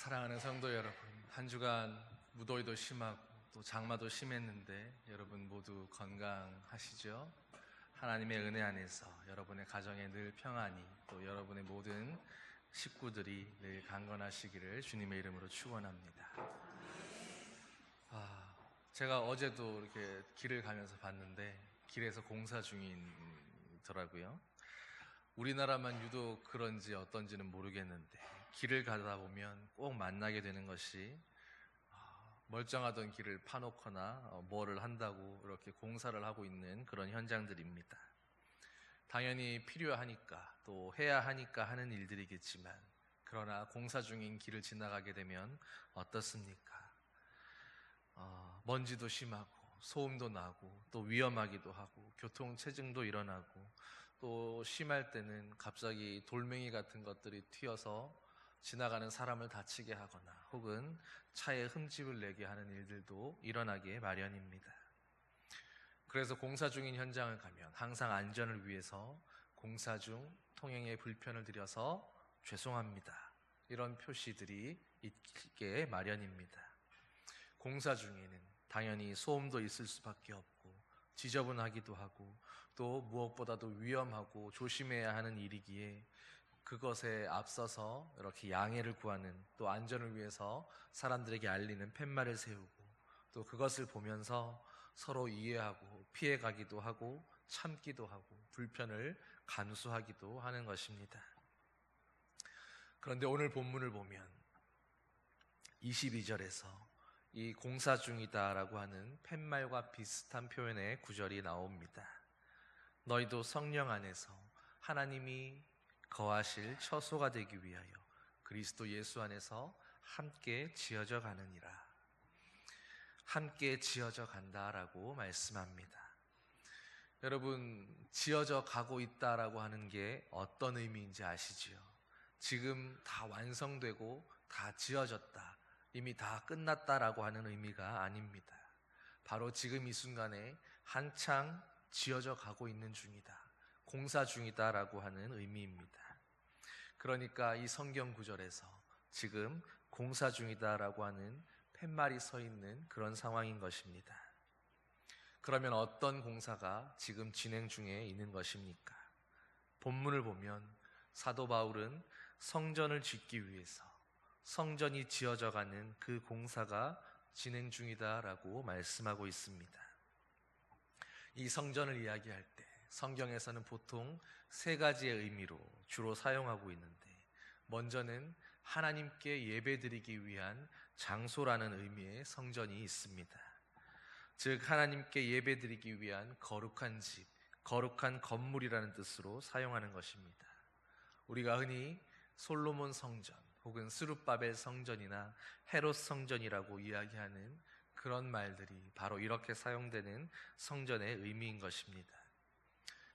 사랑하는 성도 여러분, 한 주간 무더위도 심하고 또 장마도 심했는데 여러분 모두 건강하시죠? 하나님의 은혜 안에서 여러분의 가정에 늘 평안히, 또 여러분의 모든 식구들이 늘 강건하시기를 주님의 이름으로 축원합니다. 제가 어제도 이렇게 길을 가면서 봤는데 길에서 공사 중이더라고요. 우리나라만 유독 그런지 어떤지는 모르겠는데 길을 가다 보면 꼭 만나게 되는 것이 멀쩡하던 길을 파놓거나 뭐를 한다고 이렇게 공사를 하고 있는 그런 현장들입니다. 당연히 필요하니까 또 해야 하니까 하는 일들이겠지만, 그러나 공사 중인 길을 지나가게 되면 어떻습니까? 먼지도 심하고 소음도 나고 또 위험하기도 하고 교통체증도 일어나고, 또 심할 때는 갑자기 돌멩이 같은 것들이 튀어서 지나가는 사람을 다치게 하거나 혹은 차에 흠집을 내게 하는 일들도 일어나기에 마련입니다. 그래서 공사 중인 현장을 가면 항상 안전을 위해서 공사 중 통행에 불편을 드려서 죄송합니다, 이런 표시들이 있게 마련입니다. 공사 중에는 당연히 소음도 있을 수밖에 없고 지저분하기도 하고 또 무엇보다도 위험하고 조심해야 하는 일이기에 그것에 앞서서 이렇게 양해를 구하는, 또 안전을 위해서 사람들에게 알리는 팻말을 세우고, 또 그것을 보면서 서로 이해하고 피해가기도 하고 참기도 하고 불편을 감수하기도 하는 것입니다. 그런데 오늘 본문을 보면 22절에서 이 공사 중이다라고 하는 팻말과 비슷한 표현의 구절이 나옵니다. 너희도 성령 안에서 하나님이 거하실 처소가 되기 위하여 그리스도 예수 안에서 함께 지어져 가느니라. 함께 지어져 간다라고 말씀합니다. 여러분, 지어져 가고 있다라고 하는 게 어떤 의미인지 아시지요? 지금 다 완성되고 다 지어졌다, 이미 다 끝났다라고 하는 의미가 아닙니다. 바로 지금 이 순간에 한창 지어져 가고 있는 중이다, 공사 중이다라고 하는 의미입니다. 그러니까 이 성경 구절에서 지금 공사 중이다라고 하는 팻말이 서 있는 그런 상황인 것입니다. 그러면 어떤 공사가 지금 진행 중에 있는 것입니까? 본문을 보면 사도 바울은 성전을 짓기 위해서 성전이 지어져 가는 그 공사가 진행 중이다라고 말씀하고 있습니다. 이 성전을 이야기할 때 성경에서는 보통 세 가지의 의미로 주로 사용하고 있는데, 먼저는 하나님께 예배드리기 위한 장소라는 의미의 성전이 있습니다. 즉 하나님께 예배드리기 위한 거룩한 집, 거룩한 건물이라는 뜻으로 사용하는 것입니다. 우리가 흔히 솔로몬 성전 혹은 스룹바벨 성전이나 헤롯 성전이라고 이야기하는 그런 말들이 바로 이렇게 사용되는 성전의 의미인 것입니다.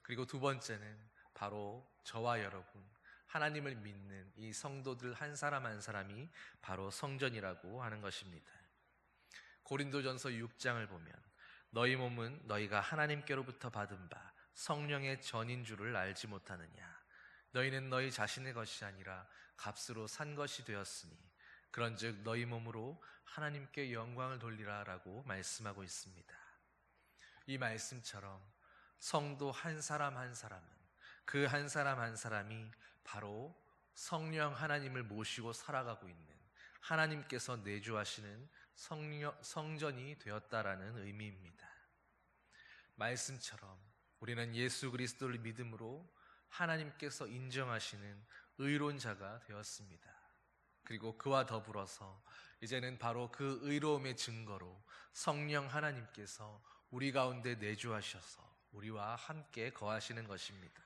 그리고 두 번째는 바로 저와 여러분, 하나님을 믿는 이 성도들 한 사람 한 사람이 바로 성전이라고 하는 것입니다. 고린도전서 6장을 보면 너희 몸은 너희가 하나님께로부터 받은 바 성령의 전인 줄을 알지 못하느냐. 너희는 너희 자신의 것이 아니라 값으로 산 것이 되었으니 그런즉 너희 몸으로 하나님께 영광을 돌리라 라고 말씀하고 있습니다. 이 말씀처럼 성도 한 사람 한 사람은, 그 한 사람 한 사람이 바로 성령 하나님을 모시고 살아가고 있는, 하나님께서 내주하시는 성전이 되었다라는 의미입니다. 말씀처럼 우리는 예수 그리스도를 믿음으로 하나님께서 인정하시는 의로운 자가 되었습니다. 그리고 그와 더불어서 이제는 바로 그 의로움의 증거로 성령 하나님께서 우리 가운데 내주하셔서 우리와 함께 거하시는 것입니다.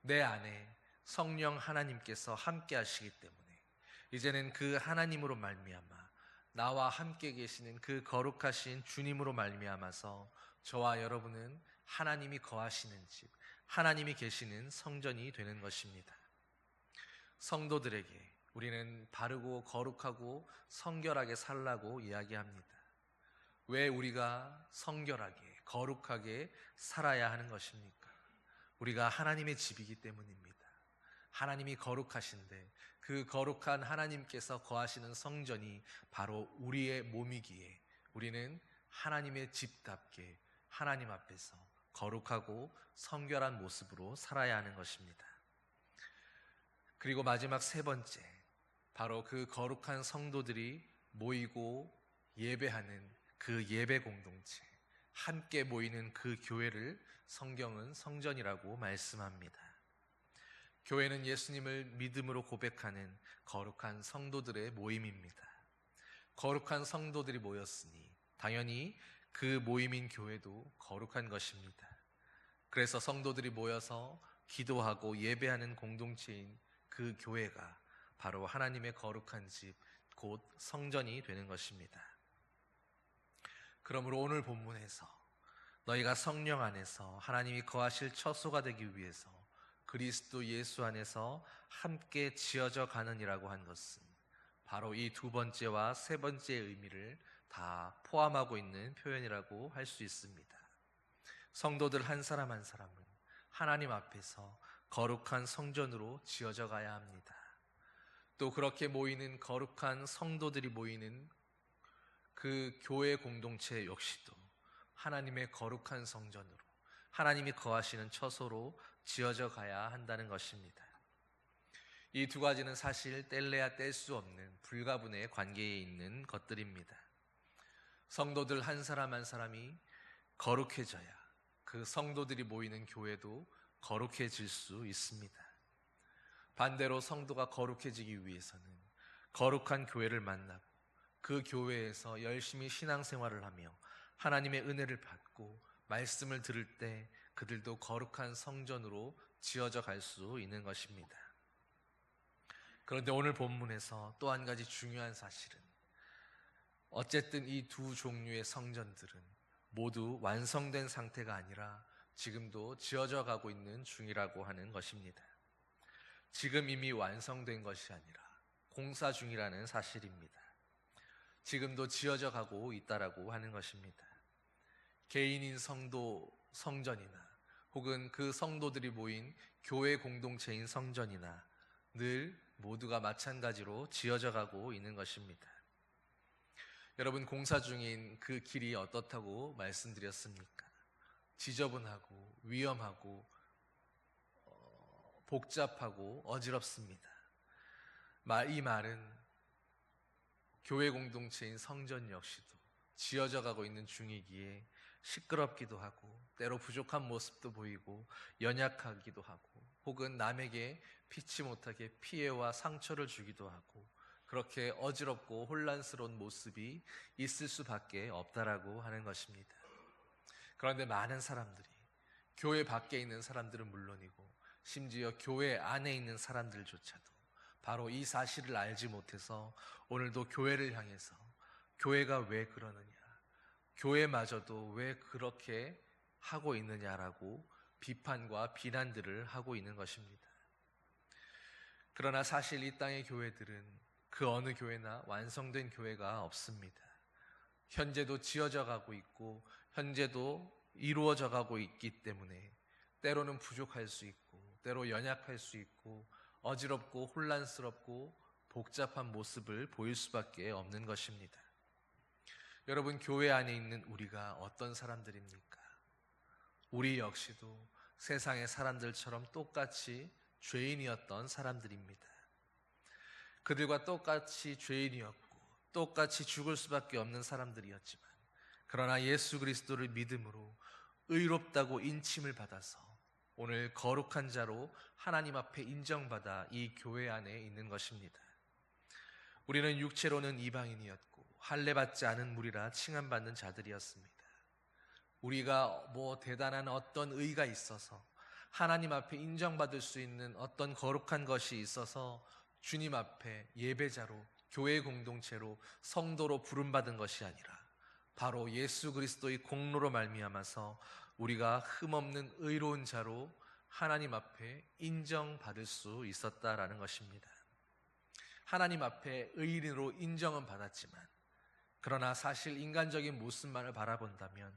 내 안에 성령 하나님께서 함께 하시기 때문에 이제는 그 하나님으로 말미암아 나와 함께 계시는 그 거룩하신 주님으로 말미암아서 저와 여러분은 하나님이 거하시는 집, 하나님이 계시는 성전이 되는 것입니다. 성도들에게 우리는 바르고 거룩하고 성결하게 살라고 이야기합니다. 왜 우리가 성결하게 거룩하게 살아야 하는 것입니까? 우리가 하나님의 집이기 때문입니다. 하나님이 거룩하신데 그 거룩한 하나님께서 거하시는 성전이 바로 우리의 몸이기에 우리는 하나님의 집답게 하나님 앞에서 거룩하고 성결한 모습으로 살아야 하는 것입니다. 그리고 마지막 세 번째, 바로 그 거룩한 성도들이 모이고 예배하는 그 예배 공동체, 함께 모이는 그 교회를 성경은 성전이라고 말씀합니다. 교회는 예수님을 믿음으로 고백하는 거룩한 성도들의 모임입니다. 거룩한 성도들이 모였으니 당연히 그 모임인 교회도 거룩한 것입니다. 그래서 성도들이 모여서 기도하고 예배하는 공동체인 그 교회가 바로 하나님의 거룩한 집, 곧 성전이 되는 것입니다. 그러므로 오늘 본문에서 너희가 성령 안에서 하나님이 거하실 처소가 되기 위해서 그리스도 예수 안에서 함께 지어져 가느니라고 한 것은 바로 이 두 번째와 세 번째의 의미를 다 포함하고 있는 표현이라고 할 수 있습니다. 성도들 한 사람 한 사람은 하나님 앞에서 거룩한 성전으로 지어져 가야 합니다. 또 그렇게 모이는 거룩한 성도들이 모이는 그 교회 공동체 역시도 하나님의 거룩한 성전으로 하나님이 거하시는 처소로 지어져 가야 한다는 것입니다. 이 두 가지는 사실 뗄래야 뗄 수 없는 불가분의 관계에 있는 것들입니다. 성도들 한 사람 한 사람이 거룩해져야 그 성도들이 모이는 교회도 거룩해질 수 있습니다. 반대로 성도가 거룩해지기 위해서는 거룩한 교회를 만나고 그 교회에서 열심히 신앙생활을 하며 하나님의 은혜를 받고 말씀을 들을 때 그들도 거룩한 성전으로 지어져 갈 수 있는 것입니다. 그런데 오늘 본문에서 또 한 가지 중요한 사실은 어쨌든 이 두 종류의 성전들은 모두 완성된 상태가 아니라 지금도 지어져 가고 있는 중이라고 하는 것입니다. 지금 이미 완성된 것이 아니라 공사 중이라는 사실입니다. 지금도 지어져 가고 있다라고 하는 것입니다. 개인인 성도 성전이나 혹은 그 성도들이 모인 교회 공동체인 성전이나 늘 모두가 마찬가지로 지어져 가고 있는 것입니다. 여러분, 공사 중인 그 길이 어떻다고 말씀드렸습니까? 지저분하고 위험하고 복잡하고 어지럽습니다. 이 말은 교회 공동체인 성전 역시도 지어져 가고 있는 중이기에 시끄럽기도 하고 때로 부족한 모습도 보이고 연약하기도 하고 혹은 남에게 피치 못하게 피해와 상처를 주기도 하고 그렇게 어지럽고 혼란스러운 모습이 있을 수밖에 없다라고 하는 것입니다. 그런데 많은 사람들이 교회 밖에 있는 사람들은 물론이고 심지어 교회 안에 있는 사람들조차도 바로 이 사실을 알지 못해서 오늘도 교회를 향해서 교회가 왜 그러느냐, 교회마저도 왜 그렇게 하고 있느냐라고 비판과 비난들을 하고 있는 것입니다. 그러나 사실 이 땅의 교회들은 그 어느 교회나 완성된 교회가 없습니다. 현재도 지어져 가고 있고 현재도 이루어져 가고 있기 때문에 때로는 부족할 수 있고 때로 연약할 수 있고 어지럽고 혼란스럽고 복잡한 모습을 보일 수밖에 없는 것입니다. 여러분, 교회 안에 있는 우리가 어떤 사람들입니까? 우리 역시도 세상의 사람들처럼 똑같이 죄인이었던 사람들입니다. 그들과 똑같이 죄인이었고 똑같이 죽을 수밖에 없는 사람들이었지만 그러나 예수 그리스도를 믿음으로 의롭다고 인침을 받아서 오늘 거룩한 자로 하나님 앞에 인정받아 이 교회 안에 있는 것입니다. 우리는 육체로는 이방인이었고 할례받지 않은 무리라 칭함받는 자들이었습니다. 우리가 대단한 어떤 의가 있어서 하나님 앞에 인정받을 수 있는 어떤 거룩한 것이 있어서 주님 앞에 예배자로 교회 공동체로 성도로 부름받은 것이 아니라 바로 예수 그리스도의 공로로 말미암아서 우리가 흠없는 의로운 자로 하나님 앞에 인정받을 수 있었다라는 것입니다. 하나님 앞에 의인으로 인정은 받았지만 그러나 사실 인간적인 모습만을 바라본다면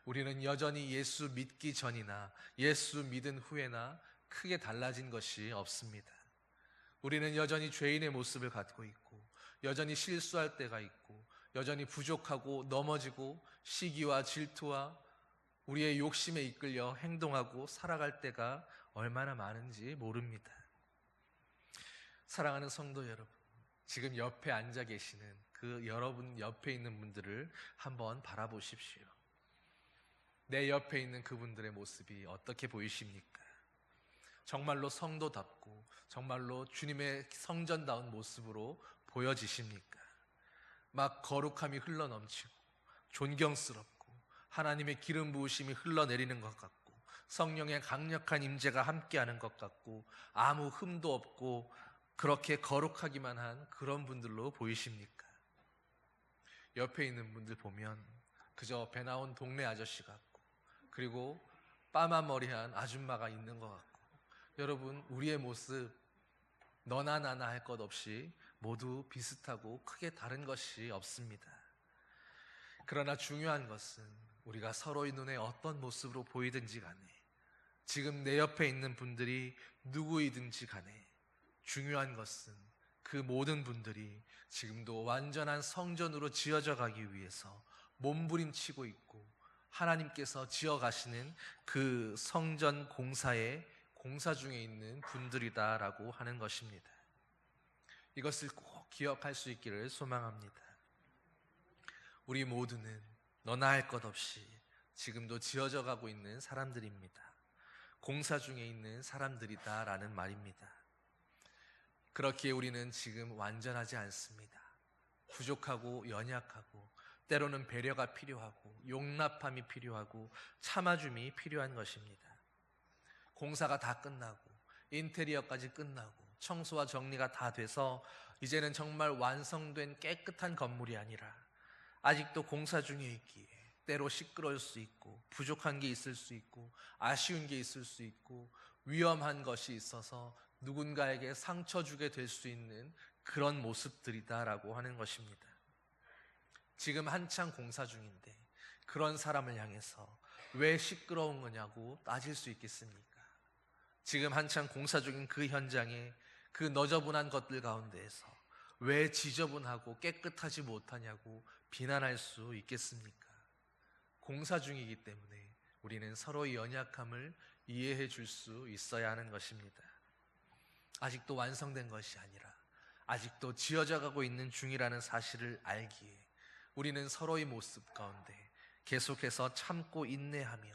우리는 여전히 예수 믿기 전이나 예수 믿은 후에나 크게 달라진 것이 없습니다. 우리는 여전히 죄인의 모습을 갖고 있고, 여전히 실수할 때가 있고, 여전히 부족하고 넘어지고 시기와 질투와 우리의 욕심에 이끌려 행동하고 살아갈 때가 얼마나 많은지 모릅니다. 사랑하는 성도 여러분, 지금 옆에 앉아 계시는 그 여러분 옆에 있는 분들을 한번 바라보십시오. 내 옆에 있는 그분들의 모습이 어떻게 보이십니까? 정말로 성도답고 정말로 주님의 성전다운 모습으로 보여지십니까? 막 거룩함이 흘러넘치고 존경스럽고 하나님의 기름 부으심이 흘러내리는 것 같고 성령의 강력한 임재가 함께하는 것 같고 아무 흠도 없고 그렇게 거룩하기만 한 그런 분들로 보이십니까? 옆에 있는 분들 보면 그저 배 나온 동네 아저씨 같고 그리고 빠만 머리한 아줌마가 있는 것 같고, 여러분, 우리의 모습 너나 나나 할 것 없이 모두 비슷하고 크게 다른 것이 없습니다. 그러나 중요한 것은 우리가 서로의 눈에 어떤 모습으로 보이든지 간에, 지금 내 옆에 있는 분들이 누구이든지 간에 중요한 것은 그 모든 분들이 지금도 완전한 성전으로 지어져 가기 위해서 몸부림치고 있고 하나님께서 지어가시는 그 성전 공사의 공사 중에 있는 분들이다라고 하는 것입니다. 이것을 꼭 기억할 수 있기를 소망합니다. 우리 모두는 너나 할 것 없이 지금도 지어져 가고 있는 사람들입니다. 공사 중에 있는 사람들이다라는 말입니다. 그렇기에 우리는 지금 완전하지 않습니다. 부족하고 연약하고 때로는 배려가 필요하고 용납함이 필요하고 참아줌이 필요한 것입니다. 공사가 다 끝나고 인테리어까지 끝나고 청소와 정리가 다 돼서 이제는 정말 완성된 깨끗한 건물이 아니라 아직도 공사 중에 있기에 때로 시끄러울 수 있고 부족한 게 있을 수 있고 아쉬운 게 있을 수 있고 위험한 것이 있어서 누군가에게 상처 주게 될 수 있는 그런 모습들이다라고 하는 것입니다. 지금 한창 공사 중인데 그런 사람을 향해서 왜 시끄러운 거냐고 따질 수 있겠습니까? 지금 한창 공사 중인 그 현장에 그 너저분한 것들 가운데에서 왜 지저분하고 깨끗하지 못하냐고 비난할 수 있겠습니까? 공사 중이기 때문에 우리는 서로의 연약함을 이해해 줄 수 있어야 하는 것입니다. 아직도 완성된 것이 아니라 아직도 지어져 가고 있는 중이라는 사실을 알기에 우리는 서로의 모습 가운데 계속해서 참고 인내하며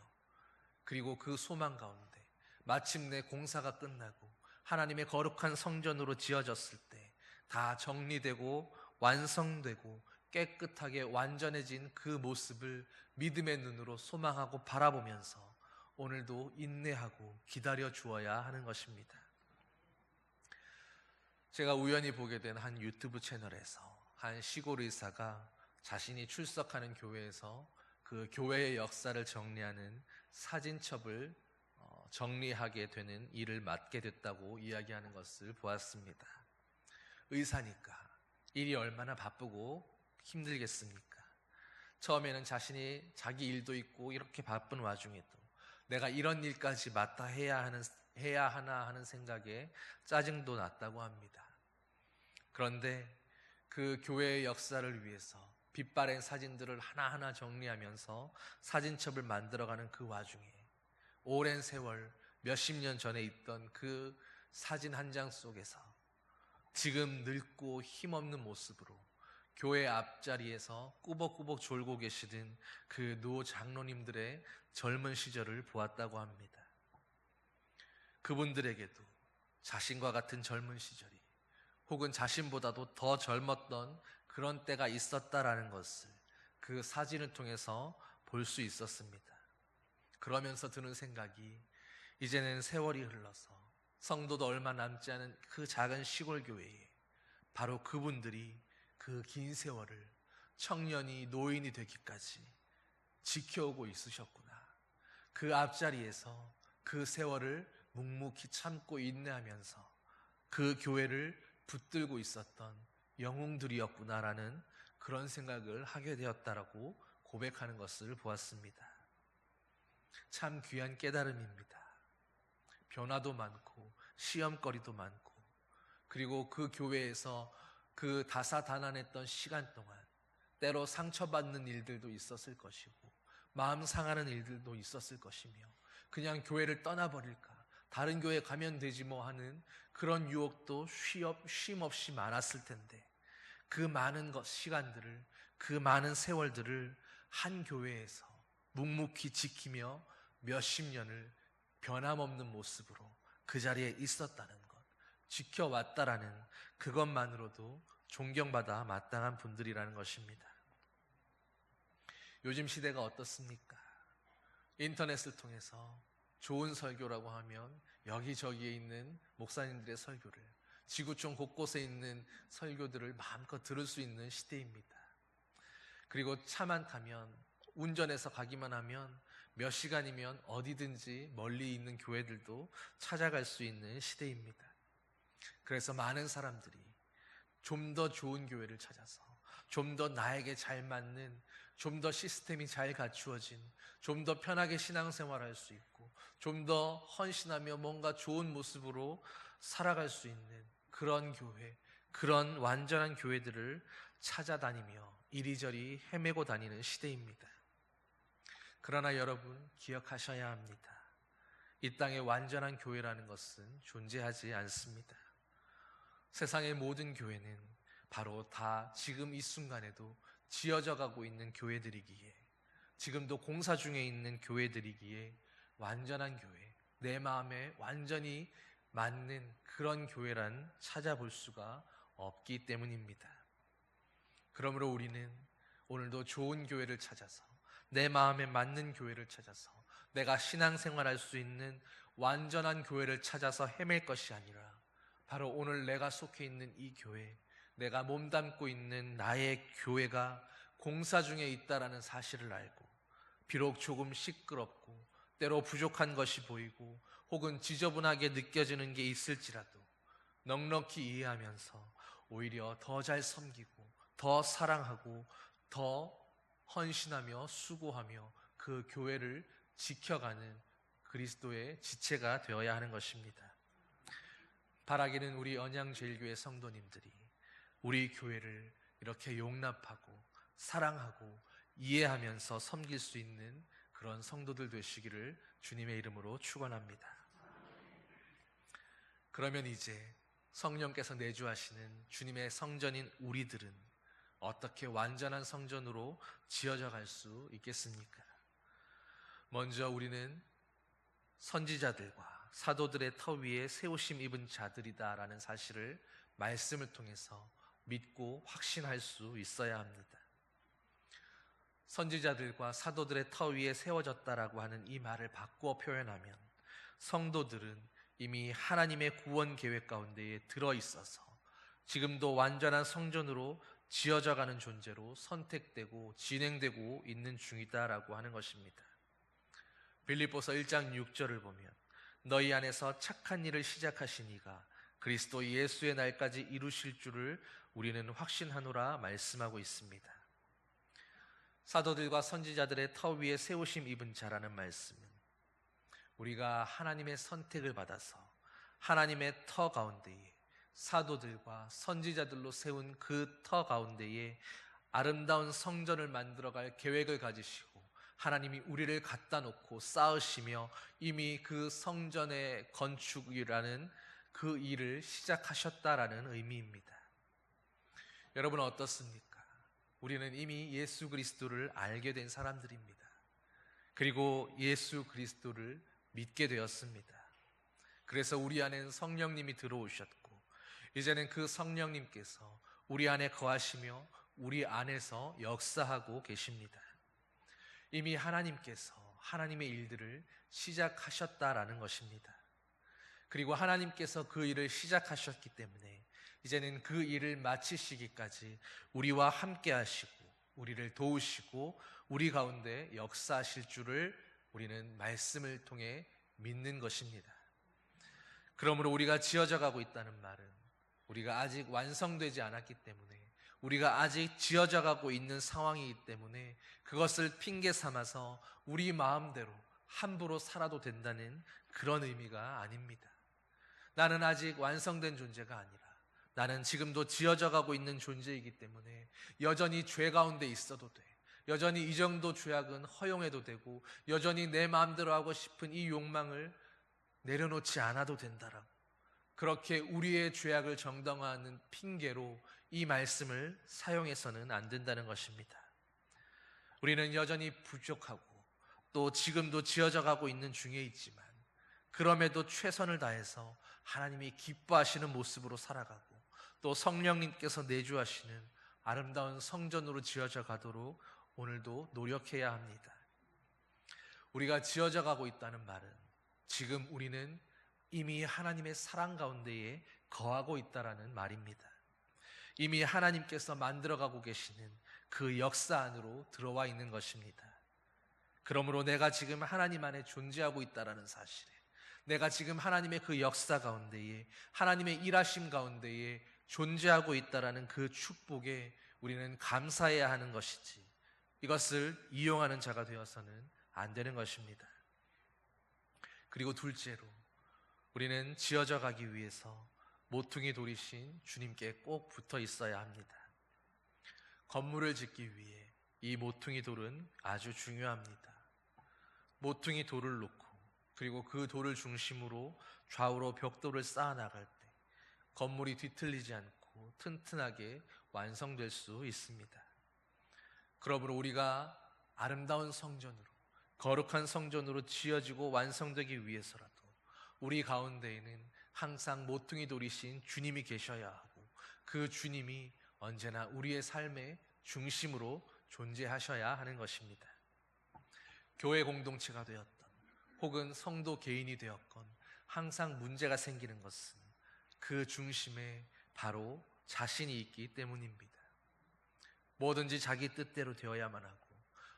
그리고 그 소망 가운데 마침내 공사가 끝나고 하나님의 거룩한 성전으로 지어졌을 때 다 정리되고 완성되고 깨끗하게 완전해진 그 모습을 믿음의 눈으로 소망하고 바라보면서 오늘도 인내하고 기다려 주어야 하는 것입니다. 제가 우연히 보게 된 한 유튜브 채널에서 한 시골 의사가 자신이 출석하는 교회에서 그 교회의 역사를 정리하는 사진첩을 정리하게 되는 일을 맡게 됐다고 이야기하는 것을 보았습니다. 의사니까 일이 얼마나 바쁘고 힘들겠습니까? 처음에는 자신이 자기 일도 있고 이렇게 바쁜 와중에도 내가 이런 일까지 맡아 해야 하나 하는 생각에 짜증도 났다고 합니다. 그런데 그 교회의 역사를 위해서 빛바랜 사진들을 하나하나 정리하면서 사진첩을 만들어가는 그 와중에 오랜 세월 몇십 년 전에 있던 그 사진 한 장 속에서 지금 늙고 힘없는 모습으로 교회 앞자리에서 꾸벅꾸벅 졸고 계시던 그 노 장로님들의 젊은 시절을 보았다고 합니다. 그분들에게도 자신과 같은 젊은 시절이 혹은 자신보다도 더 젊었던 그런 때가 있었다라는 것을 그 사진을 통해서 볼 수 있었습니다. 그러면서 드는 생각이 이제는 세월이 흘러서 성도도 얼마 남지 않은 그 작은 시골 교회에 바로 그분들이 그 긴 세월을 청년이 노인이 되기까지 지켜오고 있으셨구나. 그 앞자리에서 그 세월을 묵묵히 참고 인내하면서 그 교회를 붙들고 있었던 영웅들이었구나라는 그런 생각을 하게 되었다라고 고백하는 것을 보았습니다. 참 귀한 깨달음입니다. 변화도 많고 시험거리도 많고 그리고 그 교회에서 그 다사다난했던 시간 동안 때로 상처받는 일들도 있었을 것이고 마음 상하는 일들도 있었을 것이며 그냥 교회를 떠나버릴까, 다른 교회 가면 되지 뭐 하는 그런 유혹도 쉼없이 많았을 텐데, 그 많은 시간들을, 그 많은 세월들을 한 교회에서 묵묵히 지키며 몇십 년을 변함없는 모습으로 그 자리에 있었다는 것, 지켜왔다라는 그것만으로도 존경받아 마땅한 분들이라는 것입니다. 요즘 시대가 어떻습니까? 인터넷을 통해서 좋은 설교라고 하면 여기저기에 있는 목사님들의 설교를, 지구촌 곳곳에 있는 설교들을 마음껏 들을 수 있는 시대입니다. 그리고 차만 타면, 운전해서 가기만 하면 몇 시간이면 어디든지 멀리 있는 교회들도 찾아갈 수 있는 시대입니다. 그래서 많은 사람들이 좀 더 좋은 교회를 찾아서, 좀 더 나에게 잘 맞는, 좀 더 시스템이 잘 갖추어진, 좀 더 편하게 신앙생활할 수 있고 좀 더 헌신하며 뭔가 좋은 모습으로 살아갈 수 있는 그런 교회, 그런 완전한 교회들을 찾아다니며 이리저리 헤매고 다니는 시대입니다. 그러나 여러분, 기억하셔야 합니다. 이 땅에 완전한 교회라는 것은 존재하지 않습니다. 세상의 모든 교회는 바로 다 지금 이 순간에도 지어져 가고 있는 교회들이기에, 지금도 공사 중에 있는 교회들이기에 완전한 교회, 내 마음에 완전히 맞는 그런 교회란 찾아볼 수가 없기 때문입니다. 그러므로 우리는 오늘도 좋은 교회를 찾아서, 내 마음에 맞는 교회를 찾아서, 내가 신앙생활할 수 있는 완전한 교회를 찾아서 헤맬 것이 아니라 바로 오늘 내가 속해 있는 이 교회, 내가 몸담고 있는 나의 교회가 공사 중에 있다라는 사실을 알고, 비록 조금 시끄럽고 때로 부족한 것이 보이고 혹은 지저분하게 느껴지는 게 있을지라도 넉넉히 이해하면서 오히려 더 잘 섬기고 더 사랑하고 더 헌신하며 수고하며 그 교회를 지켜가는 그리스도의 지체가 되어야 하는 것입니다. 바라기는 우리 언양제일교회 성도님들이 우리 교회를 이렇게 용납하고 사랑하고 이해하면서 섬길 수 있는 그런 성도들 되시기를 주님의 이름으로 축원합니다. 그러면 이제 성령께서 내주하시는 주님의 성전인 우리들은 어떻게 완전한 성전으로 지어져 갈 수 있겠습니까? 먼저 우리는 선지자들과 사도들의 터 위에 세우심 입은 자들이다라는 사실을 말씀을 통해서 믿고 확신할 수 있어야 합니다. 선지자들과 사도들의 터 위에 세워졌다라고 하는 이 말을 바꾸어 표현하면 성도들은 이미 하나님의 구원 계획 가운데에 들어있어서 지금도 완전한 성전으로 지어져가는 존재로 선택되고 진행되고 있는 중이다라고 하는 것입니다. 빌립보서 1장 6절을 보면 너희 안에서 착한 일을 시작하신 이가 그리스도 예수의 날까지 이루실 줄을 우리는 확신하노라 말씀하고 있습니다. 사도들과 선지자들의 터 위에 세우심 입은 자라는 말씀은 우리가 하나님의 선택을 받아서 하나님의 터 가운데에 사도들과 선지자들로 세운 그 터 가운데에 아름다운 성전을 만들어갈 계획을 가지시고 하나님이 우리를 갖다 놓고 쌓으시며 이미 그 성전의 건축이라는 그 일을 시작하셨다라는 의미입니다. 여러분 어떻습니까? 우리는 이미 예수 그리스도를 알게 된 사람들입니다. 그리고 예수 그리스도를 믿게 되었습니다. 그래서 우리 안에는 성령님이 들어오셨고 이제는 그 성령님께서 우리 안에 거하시며 우리 안에서 역사하고 계십니다. 이미 하나님께서 하나님의 일들을 시작하셨다라는 것입니다. 그리고 하나님께서 그 일을 시작하셨기 때문에 이제는 그 일을 마치시기까지 우리와 함께 하시고 우리를 도우시고 우리 가운데 역사하실 줄을 우리는 말씀을 통해 믿는 것입니다. 그러므로 우리가 지어져 가고 있다는 말은 우리가 아직 완성되지 않았기 때문에, 우리가 아직 지어져 가고 있는 상황이기 때문에 그것을 핑계 삼아서 우리 마음대로 함부로 살아도 된다는 그런 의미가 아닙니다. 나는 아직 완성된 존재가 아니라 나는 지금도 지어져 가고 있는 존재이기 때문에 여전히 죄 가운데 있어도 돼. 여전히 이 정도 죄악은 허용해도 되고, 여전히 내 마음대로 하고 싶은 이 욕망을 내려놓지 않아도 된다라고, 그렇게 우리의 죄악을 정당화하는 핑계로 이 말씀을 사용해서는 안 된다는 것입니다. 우리는 여전히 부족하고 또 지금도 지어져 가고 있는 중에 있지만, 그럼에도 최선을 다해서 하나님이 기뻐하시는 모습으로 살아가고 또 성령님께서 내주하시는 아름다운 성전으로 지어져 가도록 오늘도 노력해야 합니다. 우리가 지어져 가고 있다는 말은 지금 우리는 이미 하나님의 사랑 가운데에 거하고 있다라는 말입니다. 이미 하나님께서 만들어가고 계시는 그 역사 안으로 들어와 있는 것입니다. 그러므로 내가 지금 하나님 안에 존재하고 있다라는 사실에, 내가 지금 하나님의 그 역사 가운데에, 하나님의 일하심 가운데에 존재하고 있다라는 그 축복에 우리는 감사해야 하는 것이지, 이것을 이용하는 자가 되어서는 안 되는 것입니다. 그리고 둘째로, 우리는 지어져 가기 위해서 모퉁이 돌이신 주님께 꼭 붙어 있어야 합니다. 건물을 짓기 위해 이 모퉁이 돌은 아주 중요합니다. 모퉁이 돌을 놓고 그리고 그 돌을 중심으로 좌우로 벽돌을 쌓아 나갈 때 건물이 뒤틀리지 않고 튼튼하게 완성될 수 있습니다. 그러므로 우리가 아름다운 성전으로, 거룩한 성전으로 지어지고 완성되기 위해서라도 우리 가운데에는 항상 모퉁이 돌이신 주님이 계셔야 하고, 그 주님이 언제나 우리의 삶의 중심으로 존재하셔야 하는 것입니다. 교회 공동체가 되었던 혹은 성도 개인이 되었건 항상 문제가 생기는 것은 그 중심에 바로 자신이 있기 때문입니다. 뭐든지 자기 뜻대로 되어야만 하고,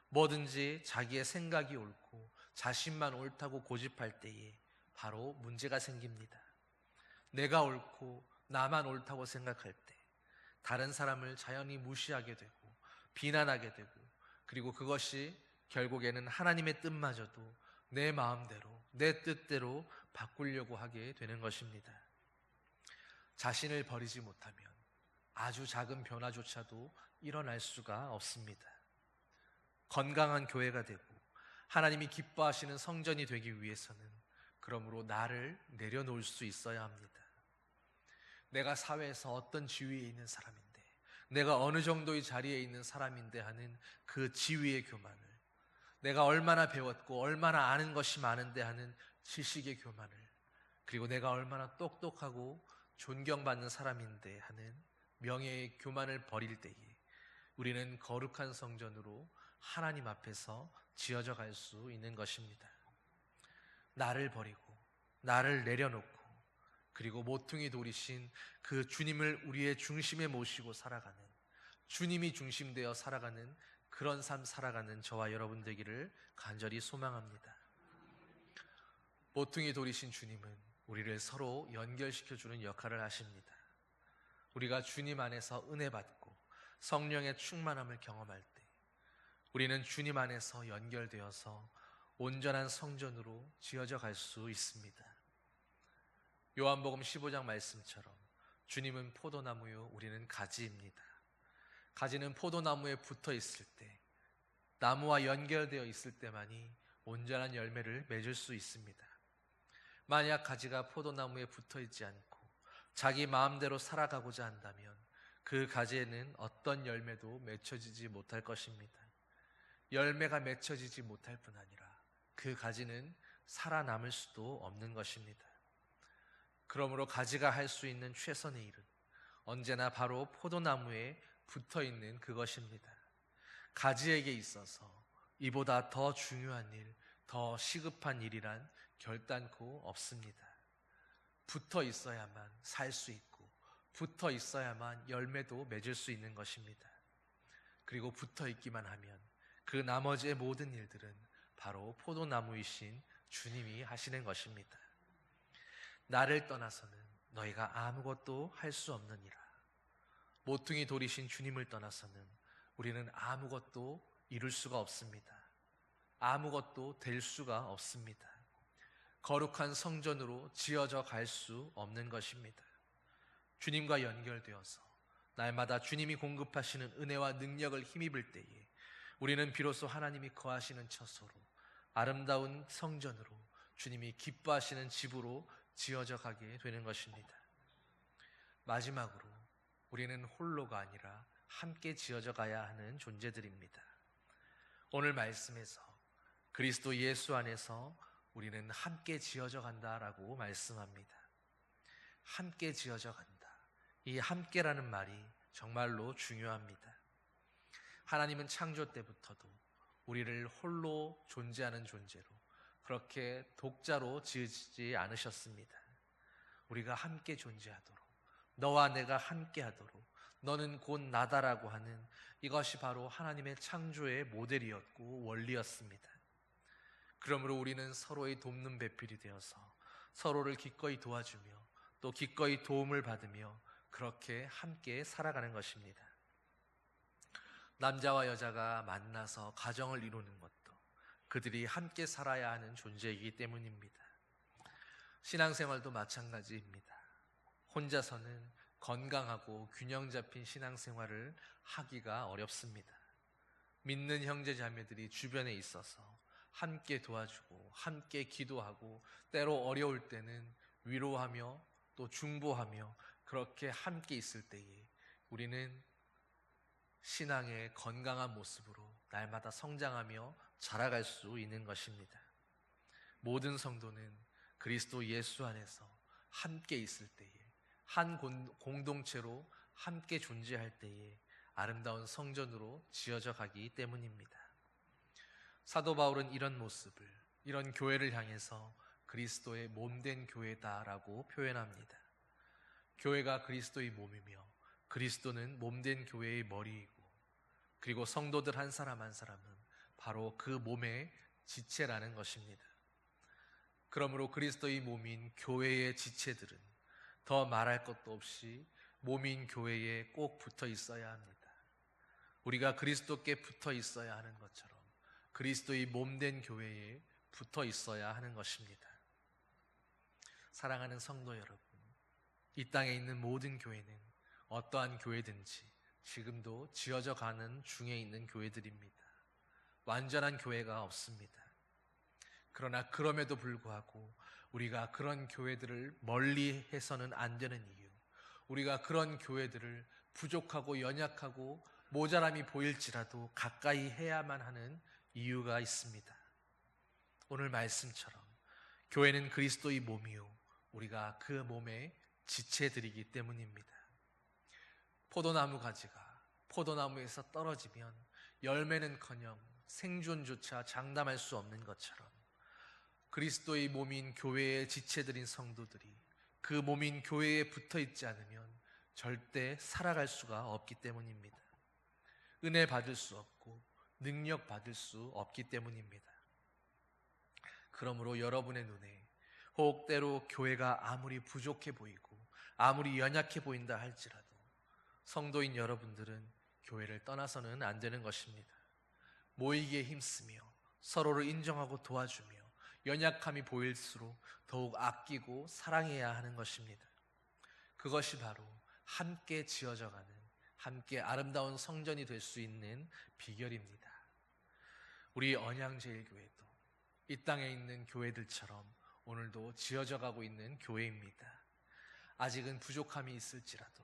뭐든지 자기의 생각이 옳고 자신만 옳다고 고집할 때에 바로 문제가 생깁니다. 내가 옳고 나만 옳다고 생각할 때 다른 사람을 자연히 무시하게 되고 비난하게 되고, 그리고 그것이 결국에는 하나님의 뜻마저도 내 마음대로, 내 뜻대로 바꾸려고 하게 되는 것입니다. 자신을 버리지 못하면 아주 작은 변화조차도 일어날 수가 없습니다. 건강한 교회가 되고 하나님이 기뻐하시는 성전이 되기 위해서는 그러므로 나를 내려놓을 수 있어야 합니다. 내가 사회에서 어떤 지위에 있는 사람인데, 내가 어느 정도의 자리에 있는 사람인데 하는 그 지위의 교만을, 내가 얼마나 배웠고 얼마나 아는 것이 많은데 하는 지식의 교만을, 그리고 내가 얼마나 똑똑하고 존경받는 사람인데 하는 명예의 교만을 버릴 때에 우리는 거룩한 성전으로 하나님 앞에서 지어져 갈 수 있는 것입니다. 나를 버리고 나를 내려놓고 그리고 모퉁이 돌이신 그 주님을 우리의 중심에 모시고 살아가는, 주님이 중심되어 살아가는 그런 삶 살아가는 저와 여러분 되기를 간절히 소망합니다. 모퉁이 돌이신 주님은 우리를 서로 연결시켜주는 역할을 하십니다. 우리가 주님 안에서 은혜 받고 성령의 충만함을 경험할 때 우리는 주님 안에서 연결되어서 온전한 성전으로 지어져 갈 수 있습니다. 요한복음 15장 말씀처럼 주님은 포도나무요, 우리는 가지입니다. 가지는 포도나무에 붙어 있을 때, 나무와 연결되어 있을 때만이 온전한 열매를 맺을 수 있습니다. 만약 가지가 포도나무에 붙어 있지 않고 자기 마음대로 살아가고자 한다면 그 가지에는 어떤 열매도 맺혀지지 못할 것입니다. 열매가 맺혀지지 못할 뿐 아니라 그 가지는 살아남을 수도 없는 것입니다. 그러므로 가지가 할 수 있는 최선의 일은 언제나 바로 포도나무에 붙어 있는 그것입니다. 가지에게 있어서 이보다 더 중요한 일, 더 시급한 일이란 결단코 없습니다. 붙어 있어야만 살 수 있고, 붙어 있어야만 열매도 맺을 수 있는 것입니다. 그리고 붙어 있기만 하면 그 나머지의 모든 일들은 바로 포도나무이신 주님이 하시는 것입니다. 나를 떠나서는 너희가 아무것도 할 수 없느니라. 모퉁이 돌이신 주님을 떠나서는 우리는 아무것도 이룰 수가 없습니다. 아무것도 될 수가 없습니다. 거룩한 성전으로 지어져 갈 수 없는 것입니다. 주님과 연결되어서 날마다 주님이 공급하시는 은혜와 능력을 힘입을 때에 우리는 비로소 하나님이 거하시는 처소로, 아름다운 성전으로, 주님이 기뻐하시는 집으로 지어져 가게 되는 것입니다. 마지막으로 우리는 홀로가 아니라 함께 지어져 가야 하는 존재들입니다. 오늘 말씀에서 그리스도 예수 안에서 우리는 함께 지어져 간다라고 말씀합니다. 함께 지어져 간다. 이 함께라는 말이 정말로 중요합니다. 하나님은 창조 때부터도 우리를 홀로 존재하는 존재로, 그렇게 독자로 지으시지 않으셨습니다. 우리가 함께 존재하도록, 너와 내가 함께하도록, 너는 곧 나다라고 하는 이것이 바로 하나님의 창조의 모델이었고 원리였습니다. 그러므로 우리는 서로의 돕는 배필이 되어서 서로를 기꺼이 도와주며 또 기꺼이 도움을 받으며 그렇게 함께 살아가는 것입니다. 남자와 여자가 만나서 가정을 이루는 것도 그들이 함께 살아야 하는 존재이기 때문입니다. 신앙생활도 마찬가지입니다. 혼자서는 건강하고 균형 잡힌 신앙생활을 하기가 어렵습니다. 믿는 형제 자매들이 주변에 있어서 함께 도와주고 함께 기도하고 때로 어려울 때는 위로하며 또 중보하며 그렇게 함께 있을 때에 우리는 신앙의 건강한 모습으로 날마다 성장하며 자라갈 수 있는 것입니다. 모든 성도는 그리스도 예수 안에서 함께 있을 때에, 한 공동체로 함께 존재할 때에 아름다운 성전으로 지어져 가기 때문입니다. 사도 바울은 이런 모습을, 이런 교회를 향해서 그리스도의 몸된 교회다라고 표현합니다. 교회가 그리스도의 몸이며 그리스도는 몸된 교회의 머리이고, 그리고 성도들 한 사람 한 사람은 바로 그 몸의 지체라는 것입니다. 그러므로 그리스도의 몸인 교회의 지체들은 더 말할 것도 없이 몸인 교회에 꼭 붙어 있어야 합니다. 우리가 그리스도께 붙어 있어야 하는 것처럼 그리스도의 몸된 교회에 붙어 있어야 하는 것입니다. 사랑하는 성도 여러분, 이 땅에 있는 모든 교회는 어떠한 교회든지 지금도 지어져 가는 중에 있는 교회들입니다. 완전한 교회가 없습니다. 그러나 그럼에도 불구하고 우리가 그런 교회들을 멀리 해서는 안 되는 이유, 우리가 그런 교회들을 부족하고 연약하고 모자람이 보일지라도 가까이 해야만 하는 이유가 있습니다. 오늘 말씀처럼 교회는 그리스도의 몸이요 우리가 그 몸의 지체들이기 때문입니다. 포도나무 가지가 포도나무에서 떨어지면 열매는커녕 생존조차 장담할 수 없는 것처럼 그리스도의 몸인 교회의 지체들인 성도들이 그 몸인 교회에 붙어 있지 않으면 절대 살아갈 수가 없기 때문입니다. 은혜 받을 수 없고 능력 받을 수 없기 때문입니다. 그러므로 여러분의 눈에 혹 때로 교회가 아무리 부족해 보이고 아무리 연약해 보인다 할지라도 성도인 여러분들은 교회를 떠나서는 안 되는 것입니다. 모이기에 힘쓰며 서로를 인정하고 도와주며 연약함이 보일수록 더욱 아끼고 사랑해야 하는 것입니다. 그것이 바로 함께 지어져가는, 함께 아름다운 성전이 될 수 있는 비결입니다. 우리 언양제일교회도 이 땅에 있는 교회들처럼 오늘도 지어져가고 있는 교회입니다. 아직은 부족함이 있을지라도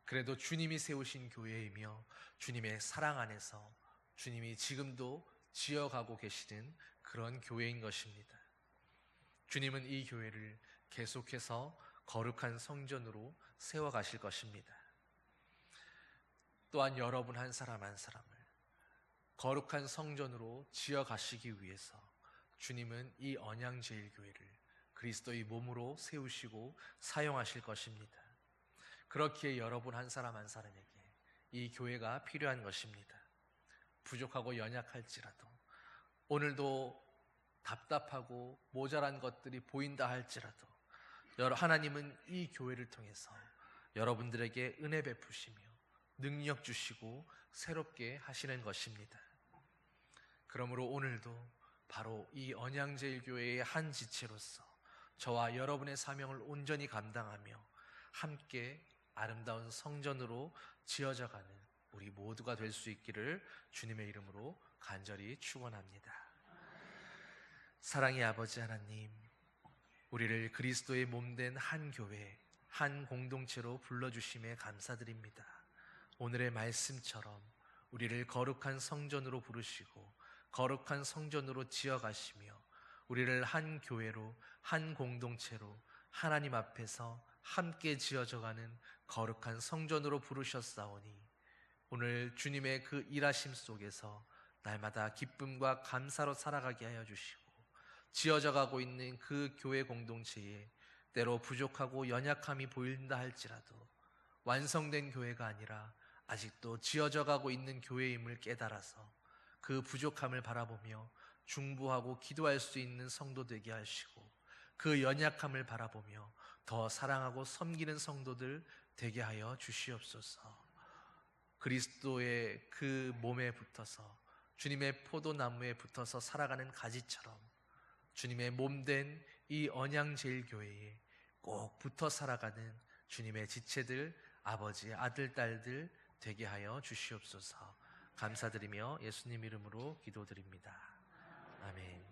그래도 주님이 세우신 교회이며 주님의 사랑 안에서 주님이 지금도 지어가고 계시는 그런 교회인 것입니다. 주님은 이 교회를 계속해서 거룩한 성전으로 세워가실 것입니다. 또한 여러분 한 사람 한 사람을 거룩한 성전으로 지어가시기 위해서 주님은 이 언양제일교회를 그리스도의 몸으로 세우시고 사용하실 것입니다. 그렇기에 여러분 한 사람 한 사람에게 이 교회가 필요한 것입니다. 부족하고 연약할지라도 오늘도 답답하고 모자란 것들이 보인다 할지라도 하나님은 이 교회를 통해서 여러분들에게 은혜 베푸시며 능력 주시고 새롭게 하시는 것입니다. 그러므로 오늘도 바로 이 언양제일교회의 한 지체로서 저와 여러분의 사명을 온전히 감당하며 함께 아름다운 성전으로 지어져가는 우리 모두가 될 수 있기를 주님의 이름으로 간절히 축원합니다. 사랑의 아버지 하나님, 우리를 그리스도의 몸된 한 교회, 한 공동체로 불러주심에 감사드립니다. 오늘의 말씀처럼 우리를 거룩한 성전으로 부르시고 거룩한 성전으로 지어가시며 우리를 한 교회로, 한 공동체로 하나님 앞에서 함께 지어져가는 거룩한 성전으로 부르셨사오니 오늘 주님의 그 일하심 속에서 날마다 기쁨과 감사로 살아가게 하여 주시고 지어져가고 있는 그 교회 공동체에 때로 부족하고 연약함이 보인다 할지라도 완성된 교회가 아니라 아직도 지어져가고 있는 교회임을 깨달아서 그 부족함을 바라보며 중보하고 기도할 수 있는 성도 되게 하시고 그 연약함을 바라보며 더 사랑하고 섬기는 성도들 되게 하여 주시옵소서. 그리스도의 그 몸에 붙어서 주님의 포도나무에 붙어서 살아가는 가지처럼 주님의 몸된 이 언양제일교회에 꼭 붙어 살아가는 주님의 지체들, 아버지, 아들, 딸들 되게 하여 주시옵소서. 감사드리며 예수님 이름으로 기도드립니다. 아멘.